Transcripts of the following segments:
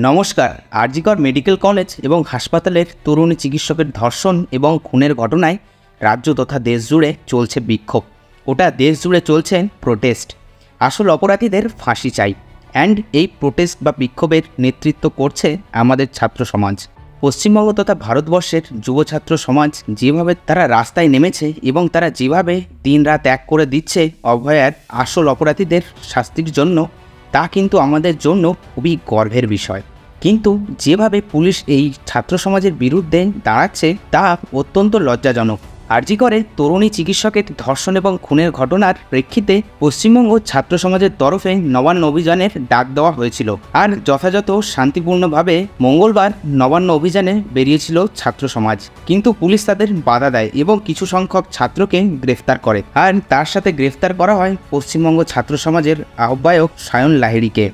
নমস্কার। RG Kar medical college এবং হাসপাতালের তরুণী চিকিৎসকের ধর্ষণ এবং খুনের ঘটনায় রাজ্য তথা দেশ জুড়ে চলছে বিক্ষোভ। ওটা দেশ জুড়ে চলছে প্রোটেস্ট। আসল অপরাধীদের ফাঁসি চাই। অ্যান্ড এই প্রোটেস্ট বা বিক্ষোভের নেতৃত্ব করছে আমাদের ছাত্র সমাজ। পশ্চিমবঙ্গ তথা ভারতবর্ষের যুব ছাত্র সমাজ যেভাবে তারা রাস্তায় নেমেছে এবং তারা যেভাবে দিনরাত এক করে দিচ্ছে অভয়ার আসল অপরাধীদের শাস্তির জন্য, তা কিন্তু আমাদের জন্য খুবই গর্বের বিষয়। কিন্তু যেভাবে পুলিশ এই ছাত্র সমাজের বিরুদ্ধে দাঁড়াচ্ছে তা অত্যন্ত লজ্জাজনক। আরজিকরে তরুণী চিকিৎসকের ধর্ষণ এবং খুনের ঘটনার প্রেক্ষিতে পশ্চিমবঙ্গ ছাত্র সমাজের তরফে নবান্ন অভিযানের ডাক দেওয়া হয়েছিল। আর যথাযথ শান্তিপূর্ণভাবে মঙ্গলবার নবান্ন অভিযানে বেরিয়েছিল ছাত্র সমাজ, কিন্তু পুলিশ তাদের বাধা দেয় এবং কিছু সংখ্যক ছাত্রকে গ্রেফতার করে। আর তার সাথে গ্রেফতার করা হয় পশ্চিমবঙ্গ ছাত্র সমাজের আহ্বায়ক সায়ন লাহিড়ীকে।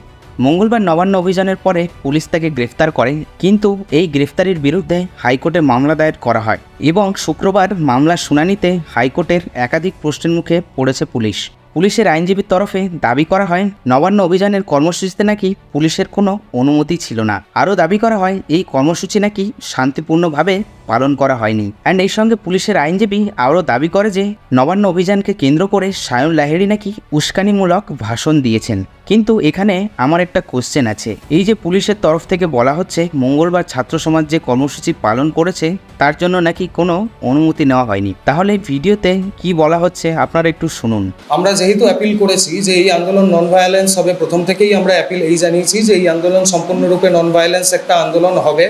মঙ্গলবার নবান্ন অভিযানের পরে পুলিশ তাকে গ্রেফতার করে, কিন্তু এই গ্রেফতারির বিরুদ্ধে হাইকোর্টে মামলা দায়ের করা হয় এবং শুক্রবার মামলার শুনানিতে হাইকোর্টের একাধিক প্রশ্নের মুখে পড়েছে পুলিশ। পুলিশের আইনজীবীর তরফে দাবি করা হয় নবান্ন অভিযানের কর্মসূচিতে নাকি পুলিশের কোনো অনুমতি ছিল না। আরও দাবি করা হয় এই কর্মসূচি নাকি শান্তিপূর্ণভাবে পালন করা হয়নি। অ্যান্ড এই সঙ্গে পুলিশের আইনজীবী আরও দাবি করে যে নবান্ন অভিযানকে কেন্দ্র করে সায়ন লাহিড়ী নাকি উস্কানিমূলক ভাষণ দিয়েছেন। কিন্তু এখানে আমার একটা কোশ্চেন আছে। এই যে পুলিশের তরফ থেকে বলা হচ্ছে মঙ্গলবার ছাত্র সমাজ যে কর্মসূচি পালন করেছে তার জন্য নাকি কোনো অনুমতি নেওয়া হয়নি, তাহলে ভিডিওতে কি বলা হচ্ছে আপনারা একটু শুনুন। আমরা যেহেতু অ্যাপিল করেছি যে এই আন্দোলন নন ভায়োলেন্স হবে, প্রথম থেকেই আমরা অ্যাপিল এই জানিয়েছি যে এই আন্দোলন সম্পূর্ণরূপে নন ভায়োলেন্স একটা আন্দোলন হবে,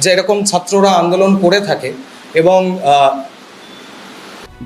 যে এরকম ছাত্ররা আন্দোলন করে থাকে। এবং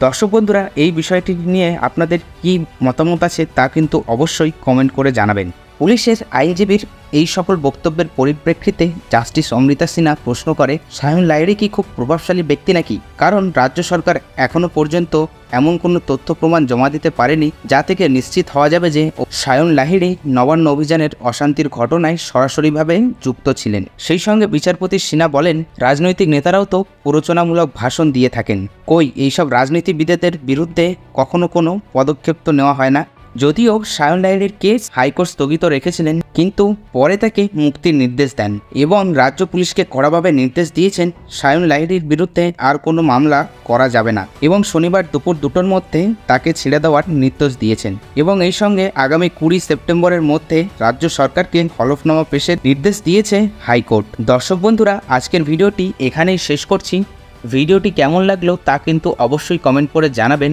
দর্শক বন্ধুরা, এই বিষয়টি নিয়ে আপনাদের কি মতামত আছে তা কিন্তু অবশ্যই কমেন্ট করে জানাবেন। পুলিশের আইনজীবীর এই সকল বক্তব্যের পরিপ্রেক্ষিতে জাস্টিস অমৃতা সিনহা প্রশ্ন করে, সায়ন লাহিড়ী কি খুব প্রভাবশালী ব্যক্তি নাকি? কারণ রাজ্য সরকার এখনও পর্যন্ত এমন কোনো তথ্য প্রমাণ জমা দিতে পারেনি যা থেকে নিশ্চিত হওয়া যাবে যে সায়ন লাহিড়ী নবান্ন অভিযানের অশান্তির ঘটনায় সরাসরিভাবে যুক্ত ছিলেন। সেই সঙ্গে বিচারপতি সিনহা বলেন, রাজনৈতিক নেতারাও তো প্ররোচনামূলক ভাষণ দিয়ে থাকেন। কই এইসব রাজনীতিবিদদের বিরুদ্ধে কখনো কোনো পদক্ষেপ তো নেওয়া হয় না। যদিও সায়ন লাহিড়ীর কেস হাইকোর্ট স্থগিত রেখেছিলেন, কিন্তু পরে তাকে মুক্তির নির্দেশ দেন এবং রাজ্য পুলিশকে কড়াভাবে নির্দেশ দিয়েছেন সায়ন লাহিড়ীর বিরুদ্ধে আর কোনো মামলা করা যাবে না এবং শনিবার দুপুর 2টোর মধ্যে তাকে ছেড়ে দেওয়ার নির্দেশ দিয়েছেন। এবং এই সঙ্গে আগামী 20 সেপ্টেম্বরের মধ্যে রাজ্য সরকারকে হলফনামা পেশের নির্দেশ দিয়েছে হাইকোর্ট। দর্শক বন্ধুরা, আজকের ভিডিওটি এখানেই শেষ করছি। ভিডিওটি কেমন লাগলো তা কিন্তু অবশ্যই কমেন্ট করে জানাবেন।